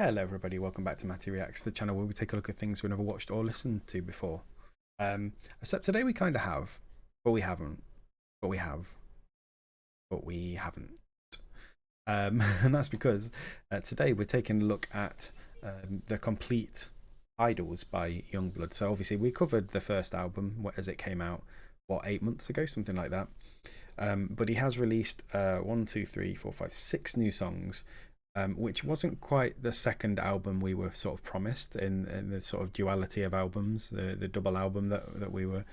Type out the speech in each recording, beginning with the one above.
Hello everybody, welcome back to Matty Reacts, the channel where we take a look at things we've never watched or listened to before. Except today we kind of have, but we haven't, but we have, but we haven't. And that's because today we're taking a look at the complete Idols by Yungblud. So obviously we covered the first album as it came out, what, 8 months ago, something like that. But he has released 6 new songs. Which wasn't quite the second album we were sort of promised in the sort of duality of albums, the double album that we were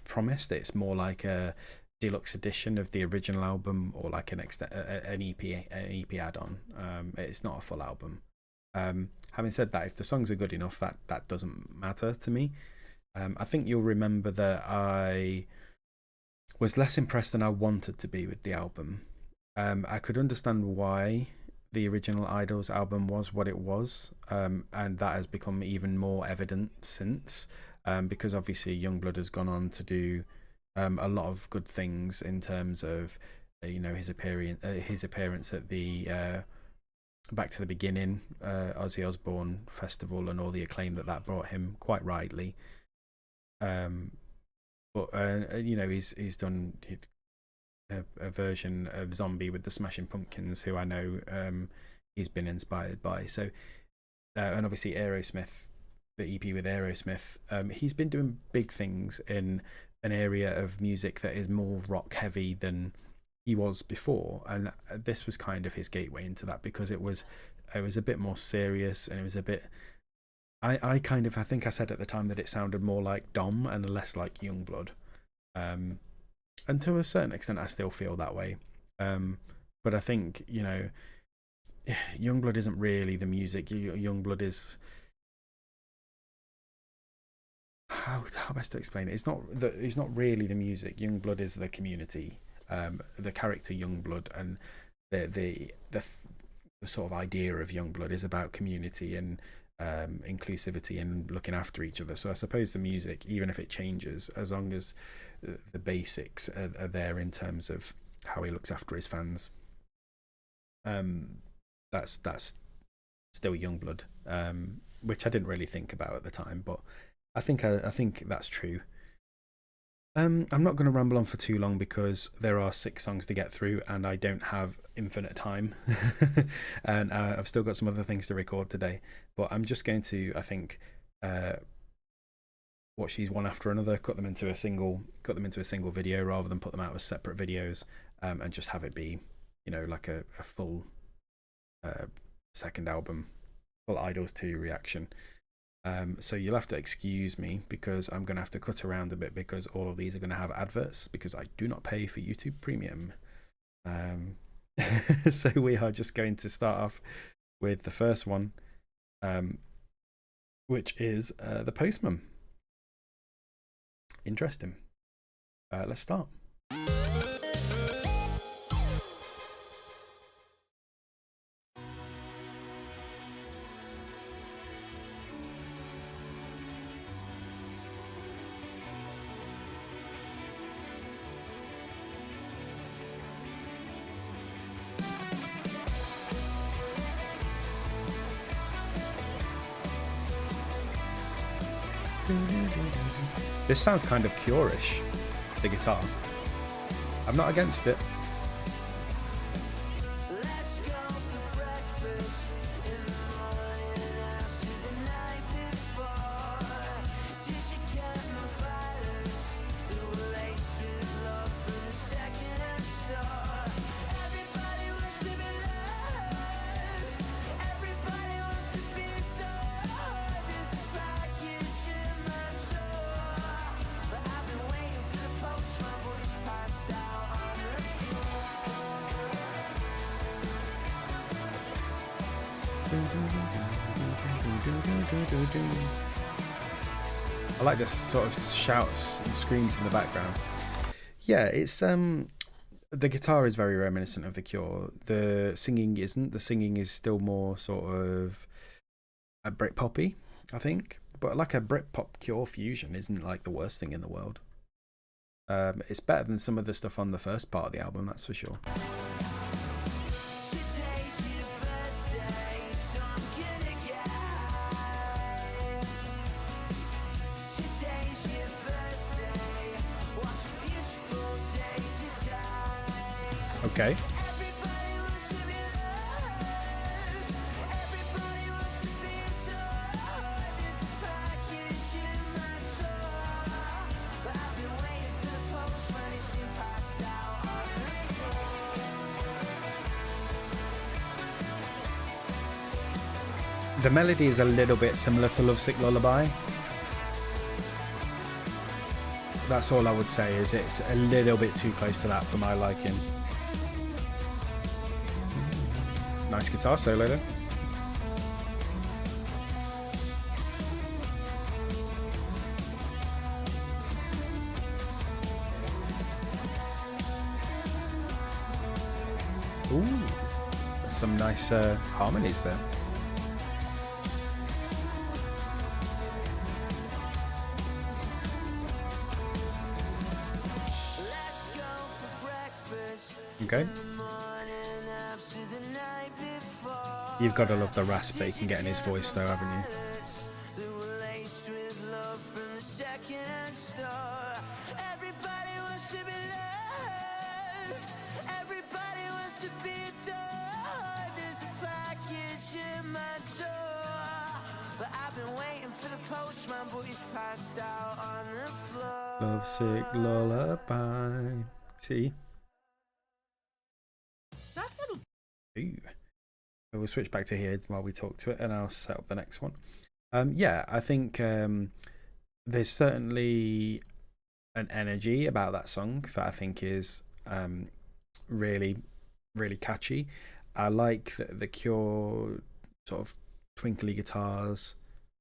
promised. It's more like a deluxe edition of the original album, or like an EP add-on. It's not a full album. Having said that, if the songs are good enough, that doesn't matter to me. I think you'll remember that I was less impressed than I wanted to be with the album. I could understand why the original Idols album was what it was, and that has become even more evident since, because obviously Yungblud has gone on to do a lot of good things in terms of his appearance at the Back to the Beginning Ozzy Osbourne festival and all the acclaim that brought him, quite rightly. But he's done a version of Zombie with the Smashing Pumpkins, who I know he's been inspired by. So, and obviously Aerosmith, the EP with Aerosmith, he's been doing big things in an area of music that is more rock heavy than he was before, and this was kind of his gateway into that, because it was a bit more serious, and it was a bit. I think I said at the time that it sounded more like Dom and less like Yungblud. And to a certain extent, I still feel that way. But I think, Yungblud isn't really the music. Yungblud is... How best to explain it? It's not really the music. Yungblud is the community. The character Yungblud, and the sort of idea of Yungblud is about community and inclusivity and looking after each other. So I suppose the music, even if it changes, as long as the basics are there in terms of how he looks after his fans, that's still Yungblud, which I didn't really think about at the time, but I think that's true. I'm not going to ramble on for too long, because there are 6 songs to get through and I don't have infinite time. And I've still got some other things to record today, but I'm just going to, I think, watch these one after another, cut them into a single video rather than put them out as separate videos, and just have it be, like a full second album, full Idols 2 reaction. So you'll have to excuse me, because I'm going to have to cut around a bit, because all of these are going to have adverts, because I do not pay for YouTube Premium. So we are just going to start off with the first one, which is The Postman. Interesting. Let's start. This sounds kind of Cure-ish, the guitar. I'm not against it. I like this sort of shouts and screams in the background. Yeah, it's the guitar is very reminiscent of The Cure. The singing isn't. The singing is still more sort of a Britpoppy, I think. But like a Britpop Cure fusion isn't like the worst thing in the world. It's better than some of the stuff on the first part of the album, that's for sure. Okay. The melody is a little bit similar to Lovesick Lullaby. That's all I would say, is it's a little bit too close to that for my liking. Nice guitar solo though. Ooh, there's some nice harmonies there. Okay. You've got to love the rasp that you can get in his voice though, haven't you? Lovesick Lullaby. See? Ooh. We'll switch back to here while we talk to it, and I'll set up the next one. Yeah, I think there's certainly an energy about that song that I think is really, really catchy. I like the Cure sort of twinkly guitars,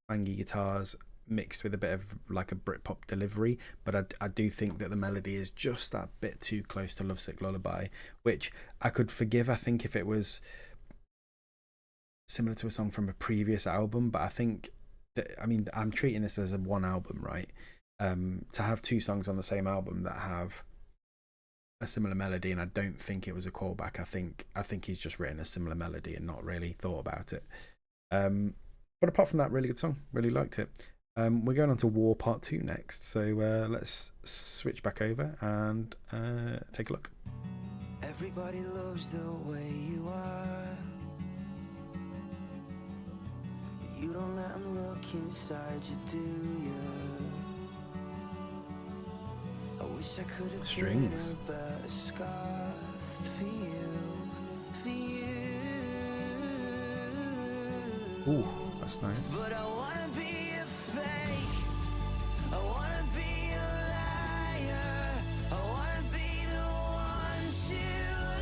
twangy guitars, mixed with a bit of like a Britpop delivery, but I do think that the melody is just that bit too close to Lovesick Lullaby, which I could forgive, I think, if it was similar to a song from a previous album. But I think that, I mean, I'm treating this as a one album, right? To have two songs on the same album that have a similar melody, and I don't think it was a callback. I think he's just written a similar melody and not really thought about it. But apart from that, really good song. Really liked it. We're going on to War Part 2 next, so let's switch back over and take a look. Everybody loves the way you are. You don't let them look inside you, do you? I wish I could have Strings. been a better scar for you, for you. Ooh, that's nice. But I wanna be a fake. I wanna be a liar. I wanna be the one to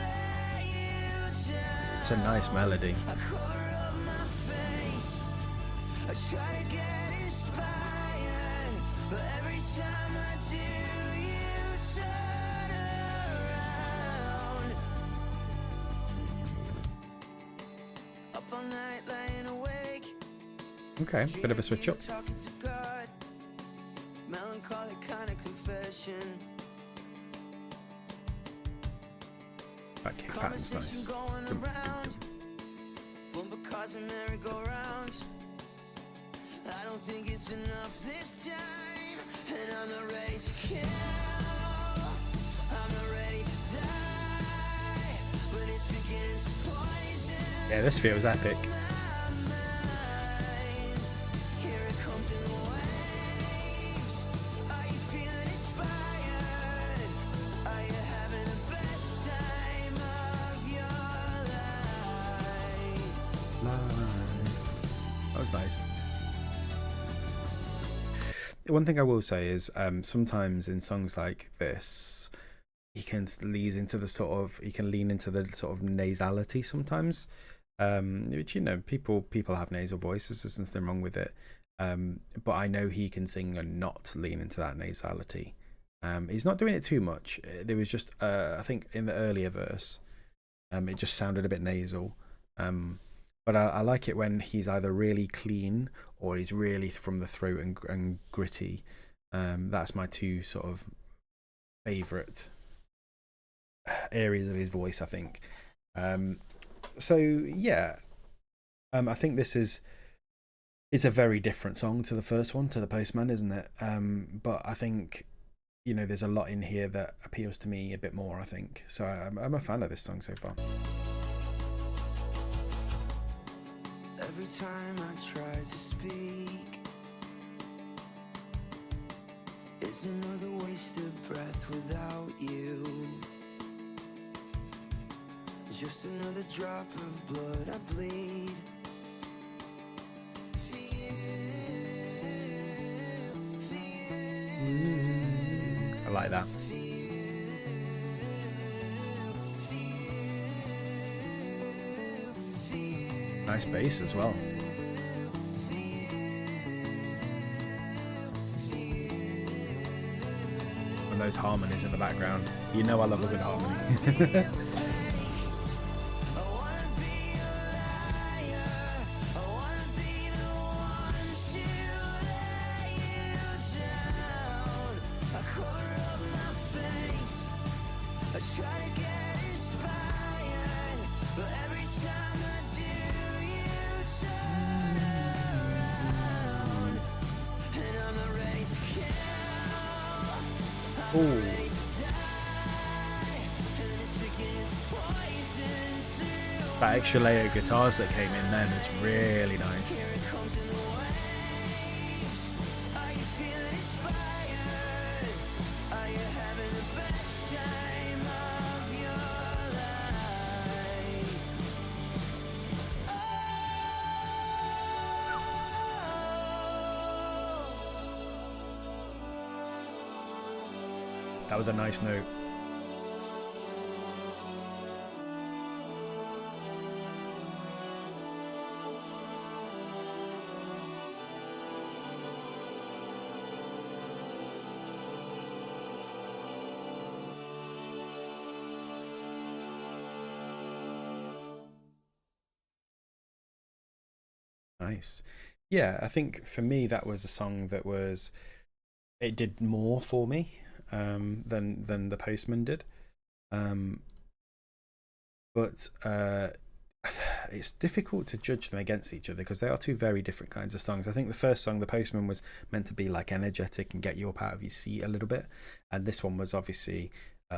let you down. It's a nice melody. I cover up my face. I try to get inspired, but every time I do, you turn around. Up all night, lying awake. Okay, bit of a switch up. Talking to God, melancholic kind of confession. That kick pattern's nice. Going around, one because of merry-go-rounds. I don't think it's enough this time, and I'm not ready to kill. I'm not ready to die, but it's beginning to poison. Yeah, this feels epic. That was nice. One thing I will say is sometimes in songs like this, he can lean into the sort of nasality sometimes, which, you know, people have nasal voices. There's nothing wrong with it, but I know he can sing and not lean into that nasality. He's not doing it too much. There was just I think in the earlier verse, it just sounded a bit nasal. But I like it when he's either really clean or he's really from the throat and gritty. That's my two sort of favourite areas of his voice, I think. So yeah, I think this is a very different song to the first one, to The Postman, isn't it? But I think you know, there's a lot in here that appeals to me a bit more, I think. So I'm a fan of this song so far. Every time I try to speak, it's another wasted breath without you. Just another drop of blood I bleed. For you, I like that. Nice bass as well. And those harmonies in the background. You know I love a good harmony. Ooh. That extra layer of guitars that came in then is really nice. That was a nice note. Nice. Yeah, I think for me that was a song that was, it did more for me than the Postman did. But it's difficult to judge them against each other because they are two very different kinds of songs. I think the first song, The Postman, was meant to be like energetic and get you up out of your seat a little bit, and this one was obviously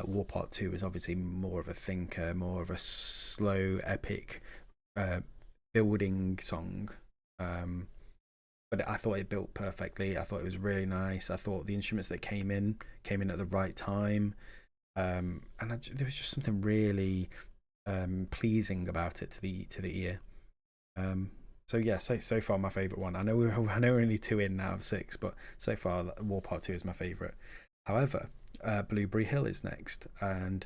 War Part 2 is obviously more of a thinker, more of a slow, epic building song. But I thought it built perfectly. I thought it was really nice. I thought the instruments that came in at the right time, and there was just something really pleasing about it to the ear. So yeah, so far my favorite one. I know we're only 2 in out of 6, but so far War Part 2 is my favorite. However, Blueberry Hill is next, and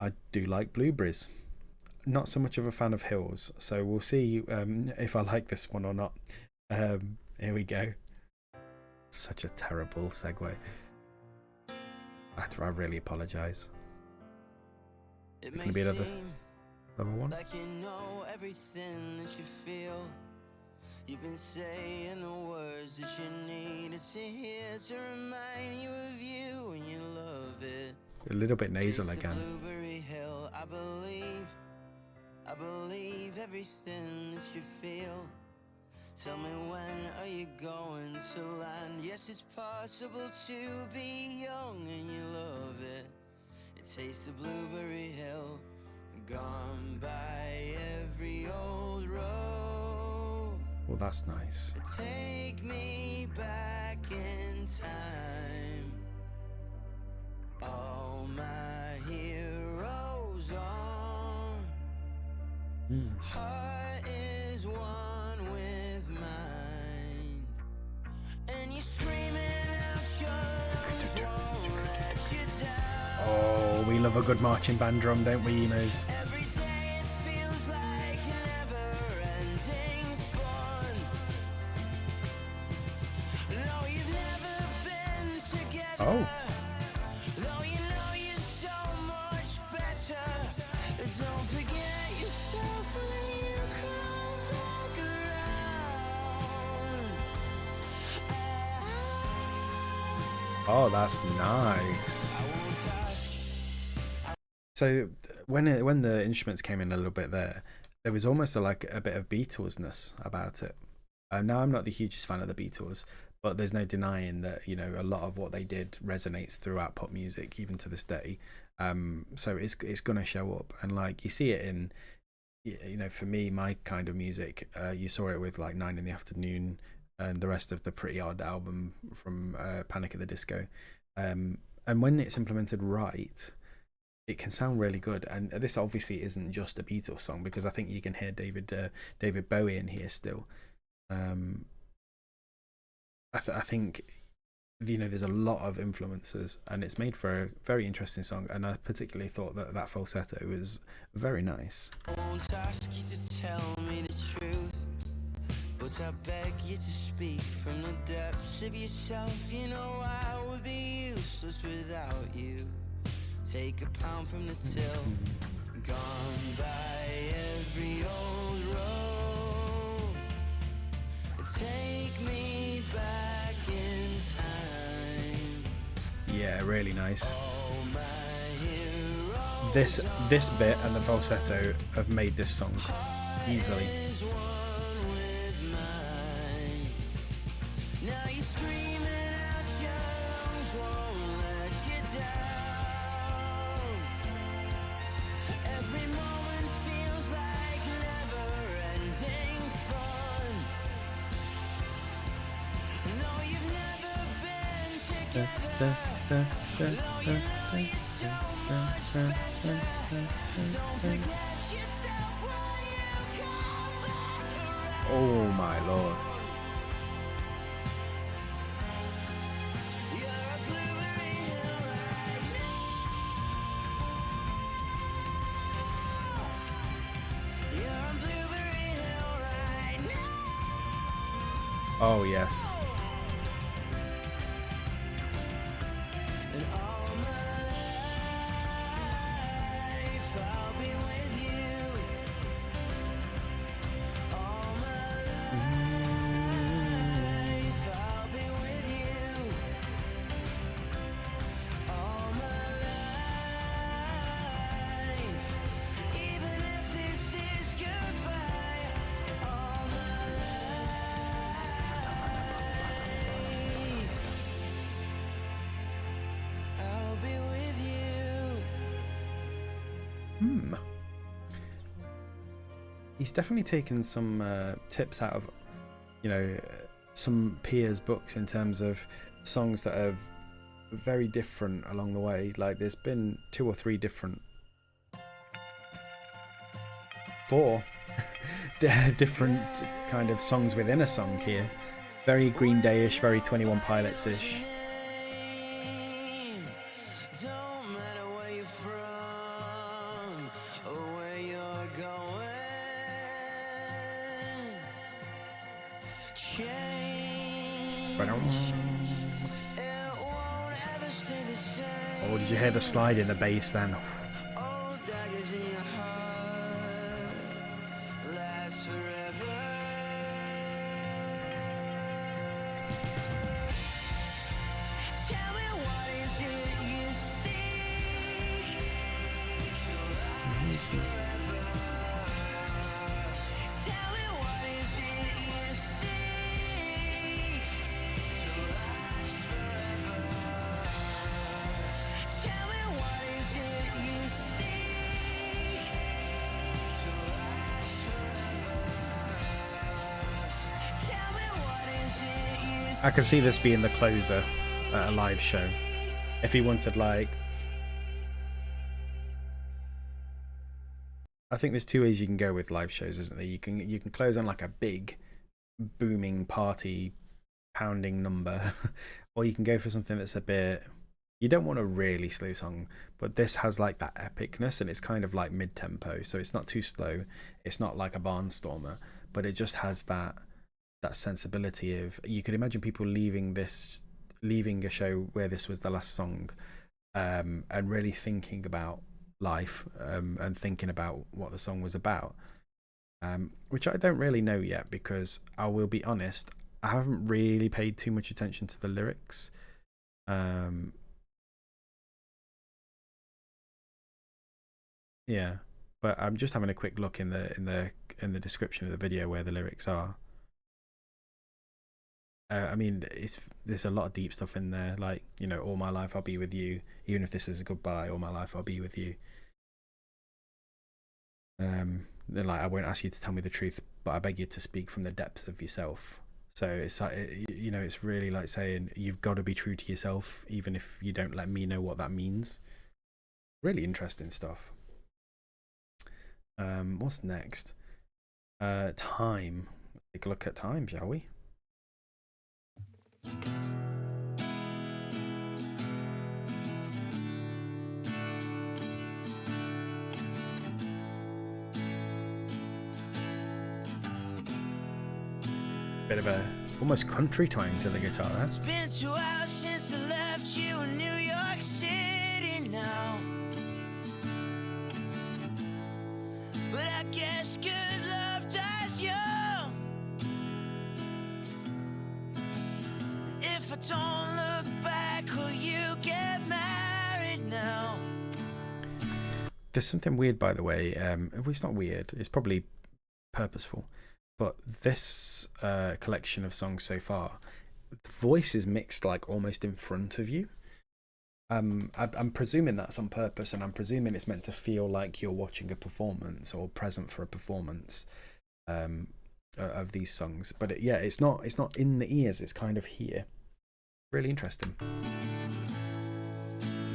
I do like blueberries. Not so much of a fan of hills, so we'll see if I like this one or not. Here we go. Such a terrible segue. I really apologise. It can be another one. Like you know everything that you feel. You've been saying the words that you needed to hear to remind you of you and you love it. A little bit nasal again. Blueberry Hill, I believe everything that you feel. Tell me, when are you going to land? Yes, it's possible to be young and you love it. It tastes the Blueberry Hill, gone by every old road. Well, that's nice. Take me back in time. All my heroes on. Heart is one with mine. And you're screaming out your lungs won't let you down. Oh, we love a good marching band drum, don't we, emos? Every day it feels like never-ending fun. No, you've never been together. Oh. Though you know you're so much better. Don't forget yourself when you come back around. Oh, that's nice. So when the instruments came in a little bit there was almost like a bit of Beatlesness about it. Now I'm not the hugest fan of the Beatles, but there's no denying that, you know, a lot of what they did resonates throughout pop music even to this day. So it's gonna show up, and like you see it in, you know, for me, my kind of music, you saw it with like 9 in the Afternoon and the rest of the Pretty Odd album from Panic at the Disco. And when it's implemented right, it can sound really good. And this obviously isn't just a Beatles song, because I think you can hear David Bowie in here still. I think, you know, there's a lot of influences, and it's made for a very interesting song. And I particularly thought that that falsetto was very nice. I won't ask you to tell me the truth, but I beg you to speak from the depths of yourself. You know I would be useless without you. Take a pound from the till, gone by every old road. Take me back in time. Yeah, really nice. Oh, my hero. This bit and the falsetto have made this song easily. Is one with mine. Now you're screaming out your lungs won't let you down. Every moment feels like never-ending fun. No, you've never been together. Though you love me so much better. Don't forget yourself when you come back around. Oh my lord. You're a blueberry hill right now. You're a blueberry hill right now. Oh yes. And all my life I'll be with you. All my life I'll be with you. All my life, even if this is goodbye. All my life I'll be with you. He's definitely taken some tips out of, you know, some peers' books in terms of songs that are very different along the way. Like there's been 2 or 3 different, 4 different kind of songs within a song here. Very Green Day-ish, very 21 Pilots-ish. Don't matter where you're from or where you're going. Change. It won't ever stay the same. Oh, did you hear the slide in the bass then? Old daggers in your heart last forever. Tell me what is it you seek to last forever. Tell me what is it you seek to last forever. Tell me what is it you seek to last forever. Tell me what is it you I can see this being the closer at a live show. If he wanted, like, I think there's 2 ways you can go with live shows, isn't there? You can close on like a big booming party pounding number, or you can go for something that's a bit, you don't want a really slow song, but this has like that epicness, and it's kind of like mid-tempo, so it's not too slow, it's not like a barnstormer, but it just has that sensibility of, you could imagine people leaving a show where this was the last song, and really thinking about life, and thinking about what the song was about, which I don't really know yet, because I will be honest, I haven't really paid too much attention to the lyrics. Yeah, but I'm just having a quick look in the description of the video where the lyrics are. I mean, there's a lot of deep stuff in there. Like, you know, all my life I'll be with you, even if this is a goodbye. All my life I'll be with you. They're like, I won't ask you to tell me the truth, but I beg you to speak from the depths of yourself. So it's like, you know, it's really like saying you've got to be true to yourself, even if you don't let me know what that means. Really interesting stuff. What's next? Time. Let's take a look at time, shall we? Bit of a almost country twang to the guitar. It's been 2 hours since I left you in New York City now. But I guess good love dies young. If I don't look back, will you get married now? There's something weird, by the way. It's not weird. It's probably purposeful. But this collection of songs so far, the voice is mixed like almost in front of you. I'm presuming that's on purpose, and I'm presuming it's meant to feel like you're watching a performance or present for a performance of these songs. But it's not in the ears. It's kind of here. Really interesting.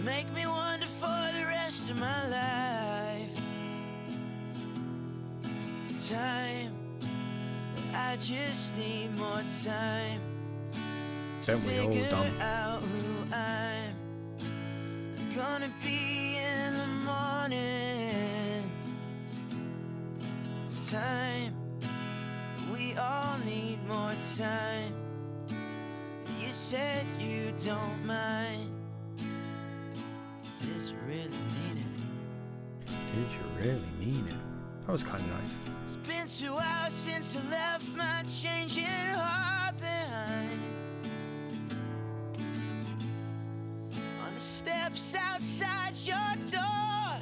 Make me wonder for the rest of my life. Time. I just need more time. Don't we all, Dom? Out who I'm gonna be in the morning. Time. We all need more time. You said you don't mind. Did you really mean it? Did you really mean it? That was kind of nice. It's been 2 hours since I left my changing heart behind. On the steps outside your door.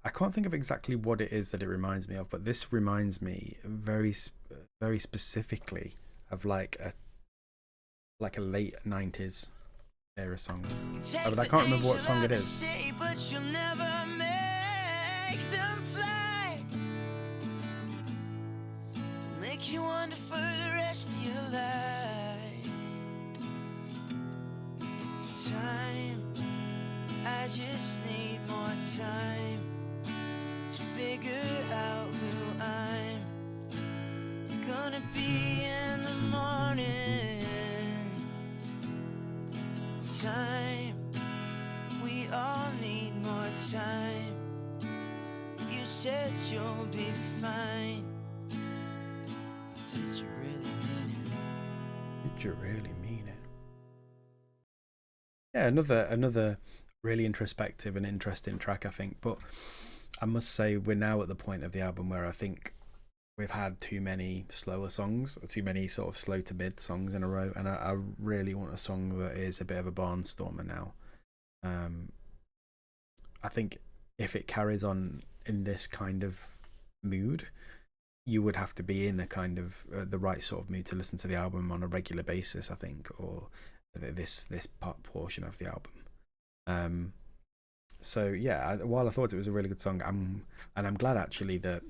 I can't think of exactly what it is that it reminds me of, but this reminds me very specifically of like a late 90s era song. But I can't remember what song it is. But you'll never make them fly. Make you wonder for the rest of your life. Time. I just need more time to figure out who I'm gonna be in the morning. Time. We all need more time. You said you'll be fine. Did you really mean it? Did you really mean it? Yeah, another really introspective and interesting track, I think. But I must say, we're now at the point of the album where I think we've had too many slower songs, or too many sort of slow to mid songs in a row, and I really want a song that is a bit of a barnstormer now. I think if it carries on in this kind of mood, you would have to be in a kind of the right sort of mood to listen to the album on a regular basis, I think, or this portion of the album. So yeah, while I thought it was a really good song, I'm glad actually that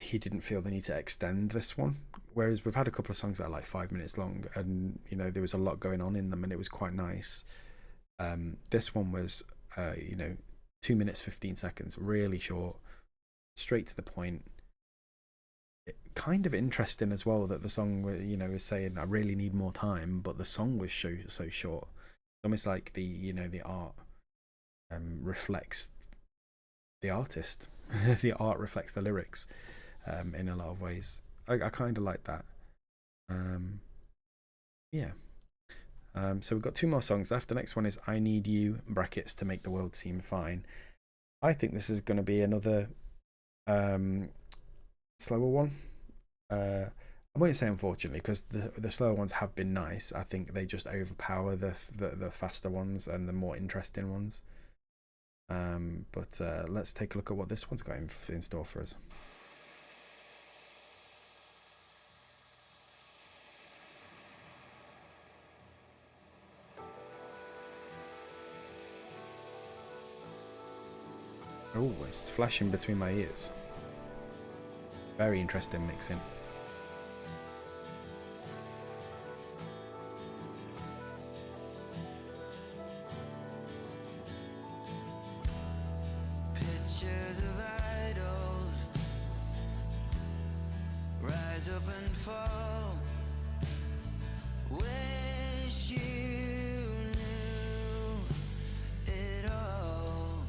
he didn't feel the need to extend this one. Whereas we've had a couple of songs that are like 5 minutes long, and you know there was a lot going on in them, and it was quite nice. This one was 2 minutes 15 seconds, really short, straight to the point. Kind of interesting as well that the song, is saying I really need more time, but the song was so short. Almost like the art reflects the artist. The art reflects the lyrics in a lot of ways. I kind of like that. So we've got 2 more songs left. The next one is I Need You (brackets to make the world seem fine). I think this is going to be another slower one. I won't say unfortunately, because the slower ones have been nice. I think they just overpower the faster ones and the more interesting ones. But let's take a look at what this one's got in store for us. Oh, it's flashing between my ears. Very interesting mixing. Pictures of idols rise up and fall. Wish you knew it all.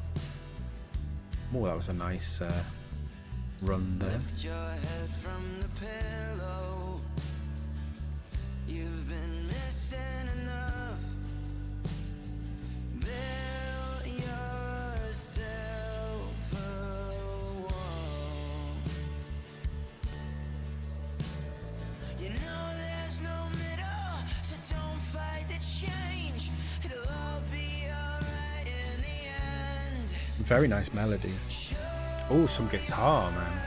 Oh, that was a nice run there. Lift your head from the pillow. You've been missing enough. Build yourself a wall. You know there's no middle, so don't fight the change. It'll all be alright in the end. Very nice melody. Oh, some guitar, man.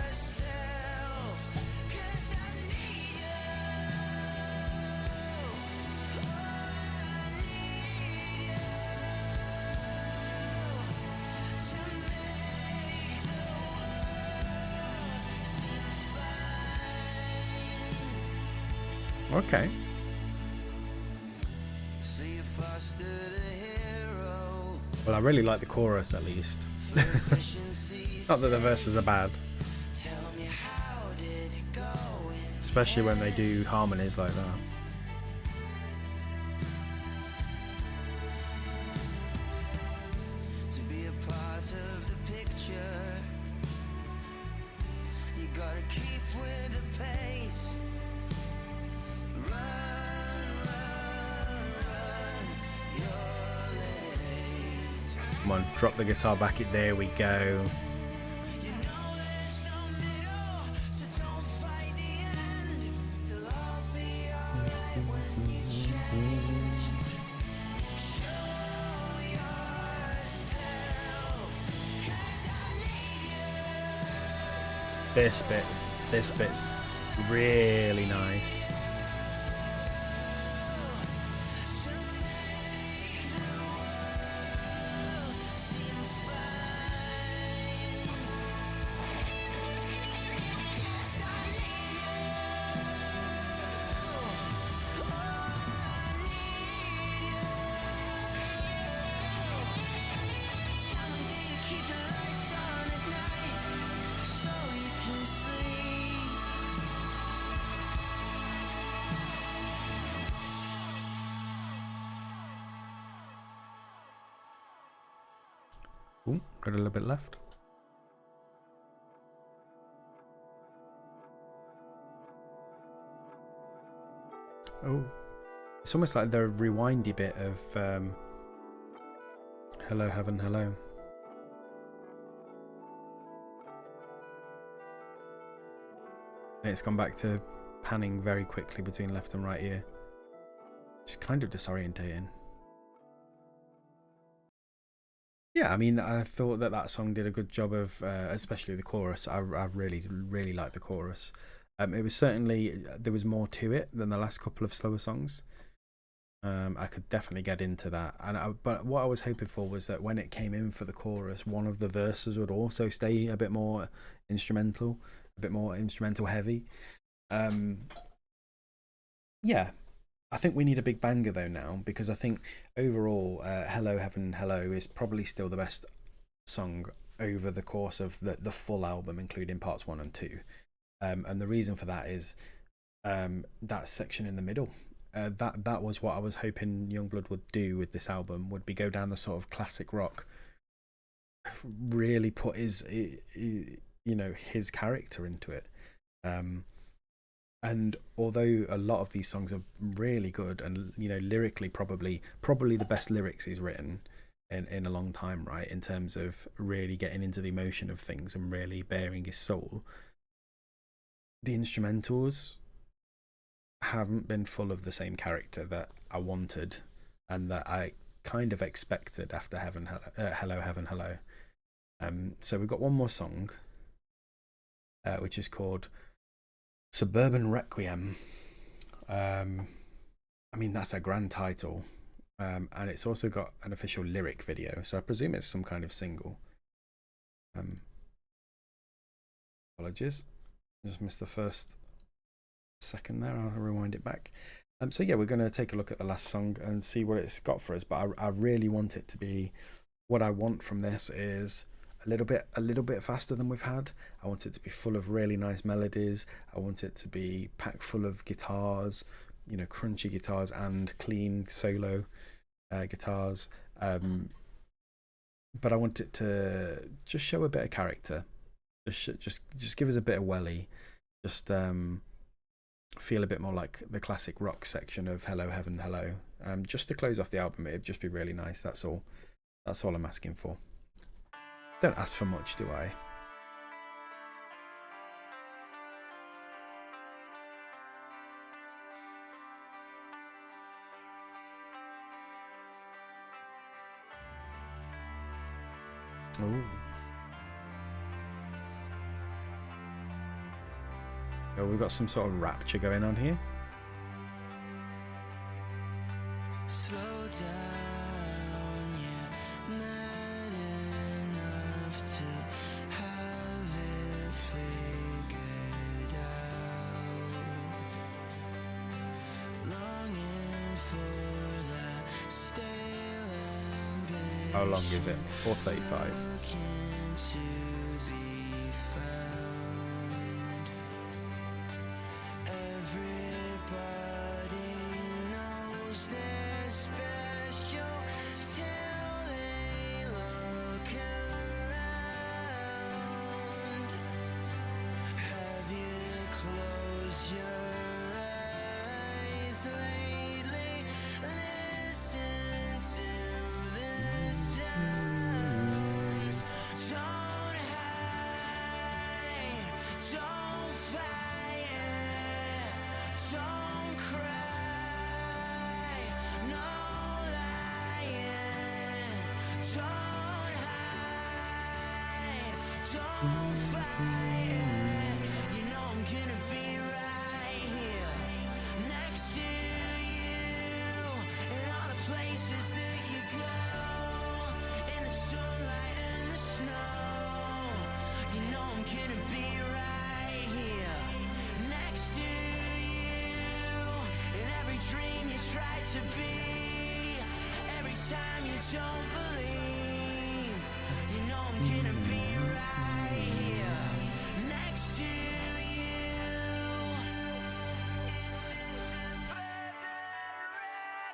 Okay. Well, I really like the chorus at least. Not that the verses are bad. Especially when they do harmonies like that. To be a part of the picture, you gotta keep with the pace. Come on, drop the guitar back. There we go. This bit's really nice. Ooh, got a little bit left. Oh, it's almost like the rewindy bit of Hello Heaven Hello. And it's gone back to panning very quickly between left and right ear. It's kind of disorientating. Yeah, I mean, I thought that song did a good job of, especially the chorus. I really liked the chorus. It was certainly, there was more to it than the last couple of slower songs. I could definitely get into that. But what I was hoping for was that when it came in for the chorus, one of the verses would also stay a bit more instrumental heavy. Yeah. I think we need a big banger though now, because I think overall Hello Heaven Hello is probably still the best song over the course of the full album, including parts 1 and 2. And the reason for that is that section in the middle. That was what I was hoping Yungblud would do with this album, would be go down the sort of classic rock, really put his character into it. And although a lot of these songs are really good and lyrically probably the best lyrics he's written in a long time, right, in terms of really getting into the emotion of things and really bearing his soul, the instrumentals haven't been full of the same character that I wanted and that I kind of expected after Hello Heaven Hello. So we've got one more song, which is called Suburban Requiem. I mean, that's a grand title, and it's also got an official lyric video, so I presume it's some kind of single. Apologies, just missed the first second there. I'll rewind it back. So yeah, we're going to take a look at the last song and see what it's got for us. But I really want it to be, what I want from this is a little bit faster than we've had. I want it to be full of really nice melodies. I want it to be packed full of guitars, you know, crunchy guitars and clean solo guitars. But I want it to just show a bit of character. Just give us a bit of welly. Just feel a bit more like the classic rock section of Hello Heaven Hello. Just to close off the album, it'd just be really nice. That's all I'm asking for. Don't ask for much, do I? Oh. Oh, we've got some sort of rapture going on here. Slow down, yeah, mad enough to have it figured out. Longing for that stale ambition. How long is it? 4:35.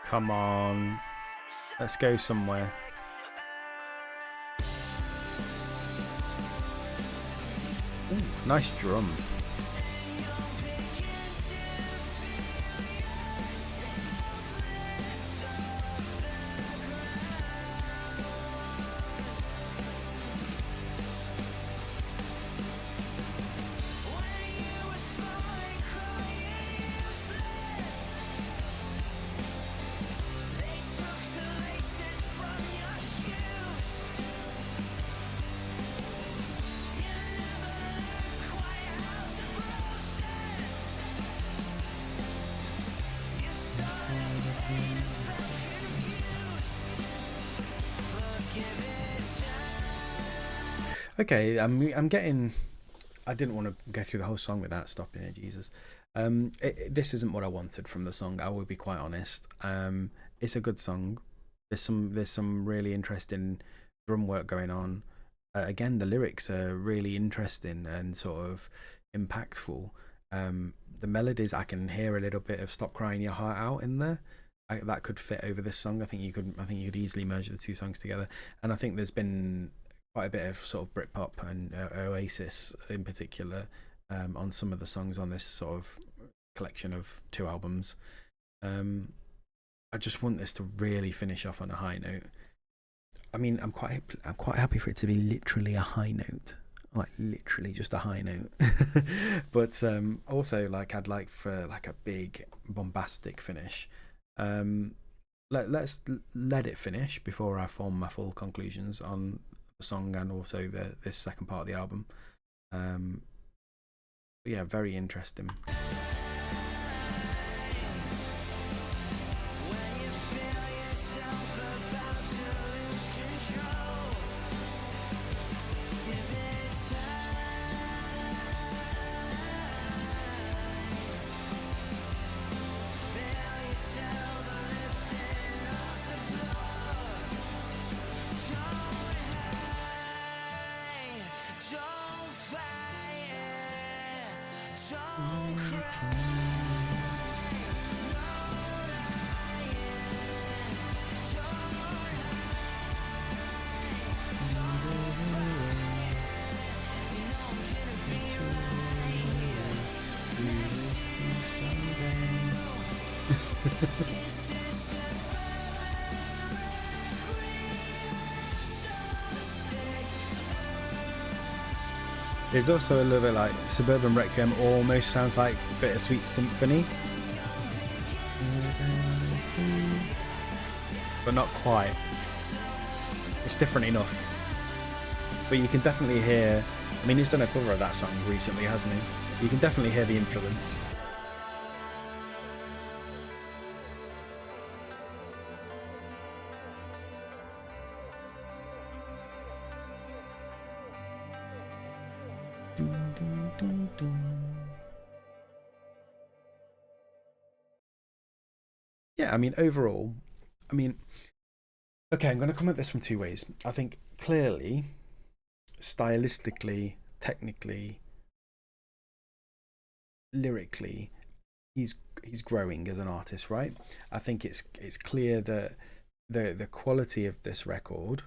Come on, let's go somewhere. Ooh, nice drum. Okay, I'm getting. I didn't want to go through the whole song without stopping it. Jesus, this isn't what I wanted from the song. I will be quite honest. It's a good song. There's some really interesting drum work going on. Again, the lyrics are really interesting and sort of impactful. The melodies, I can hear a little bit of "Stop Crying Your Heart Out" in there. That could fit over this song. I think you could easily merge the two songs together. And I think there's been quite a bit of sort of Britpop and Oasis in particular on some of the songs on this sort of collection of 2 albums. I just want this to really finish off on a high note. I mean, I'm quite happy for it to be literally a high note, like literally just a high note. But also, like, I'd like for like a big bombastic finish. Let's let it finish before I form my full conclusions on the song and also this second part of the album. But yeah, very interesting. Don't cry. There's also a little bit like Suburban Requiem almost sounds like Bittersweet Symphony, but not quite. It's different enough, but you can definitely hear, I mean, he's done a cover of that song recently, hasn't he? You can definitely hear the influence. Yeah, I mean, overall, I mean, okay, I'm going to come at this from two ways. I think clearly, stylistically, technically, lyrically, he's growing as an artist, right? I think it's clear that the quality of this record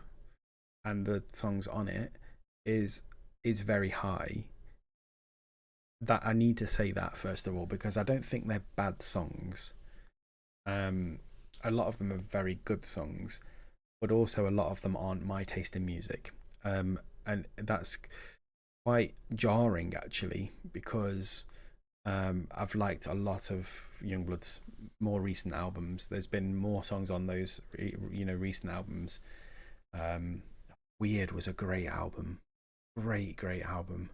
and the songs on it is very high. That I need to say that first of all, because I don't think they're bad songs. A lot of them are very good songs, but also a lot of them aren't my taste in music. And that's quite jarring actually, because I've liked a lot of Yungblud's more recent albums. There's been more songs on those, recent albums. Weird was a great album, great album.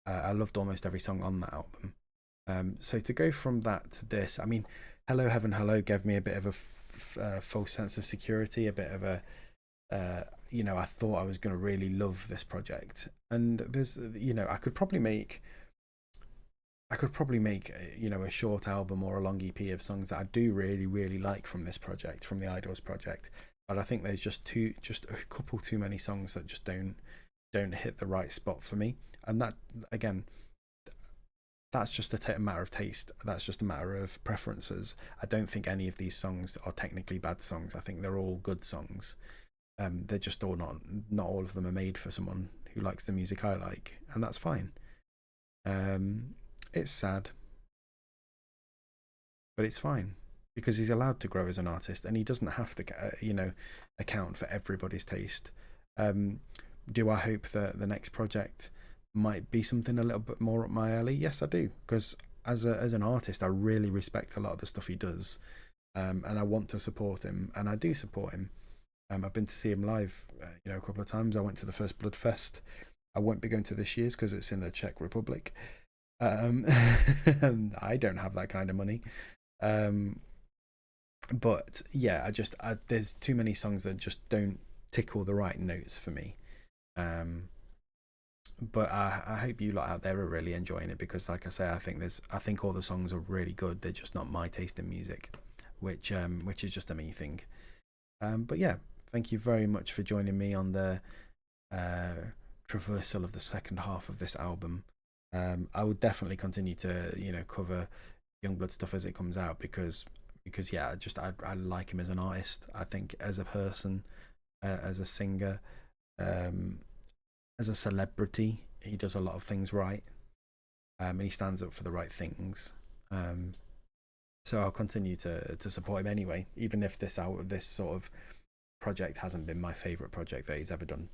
I loved almost every song on that album. So to go from that to this, I mean, Hello Heaven Hello gave me a bit of a false sense of security, a bit of a, I thought I was going to really love this project. And there's, I could probably make, a short album or a long EP of songs that I do really like from this project, from the Idols project. But I think there's just a couple too many songs that just don't hit the right spot for me. And that, again, that's just a matter of taste. That's just a matter of preferences. I don't think any of these songs are technically bad songs. I think they're all good songs. They're just all not all of them are made for someone who likes the music I like, and that's fine. It's sad, but it's fine, because he's allowed to grow as an artist, and he doesn't have to, account for everybody's taste. Do I hope that the next project might be something a little bit more up my alley? Yes, I do, because as an artist, I really respect a lot of the stuff he does, and I want to support him, and I do support him. I've been to see him live, a couple of times. I went to the first Bloodfest. I won't be going to this year's because it's in the Czech Republic. And I don't have that kind of money. But yeah, there's too many songs that just don't tickle the right notes for me. But I hope you lot out there are really enjoying it, because like I say, I think all the songs are really good. They're just not my taste in music, which is just a me thing. But yeah, thank you very much for joining me on the traversal of the second half of this album. I will definitely continue to cover Yungblud stuff as it comes out, because yeah, I like him as an artist. I think as a person, as a singer, as a celebrity, he does a lot of things right, and he stands up for the right things. So I'll continue to support him anyway, even if this sort of project hasn't been my favourite project that he's ever done.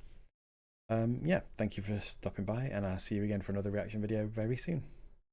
Yeah, thank you for stopping by, and I'll see you again for another reaction video very soon.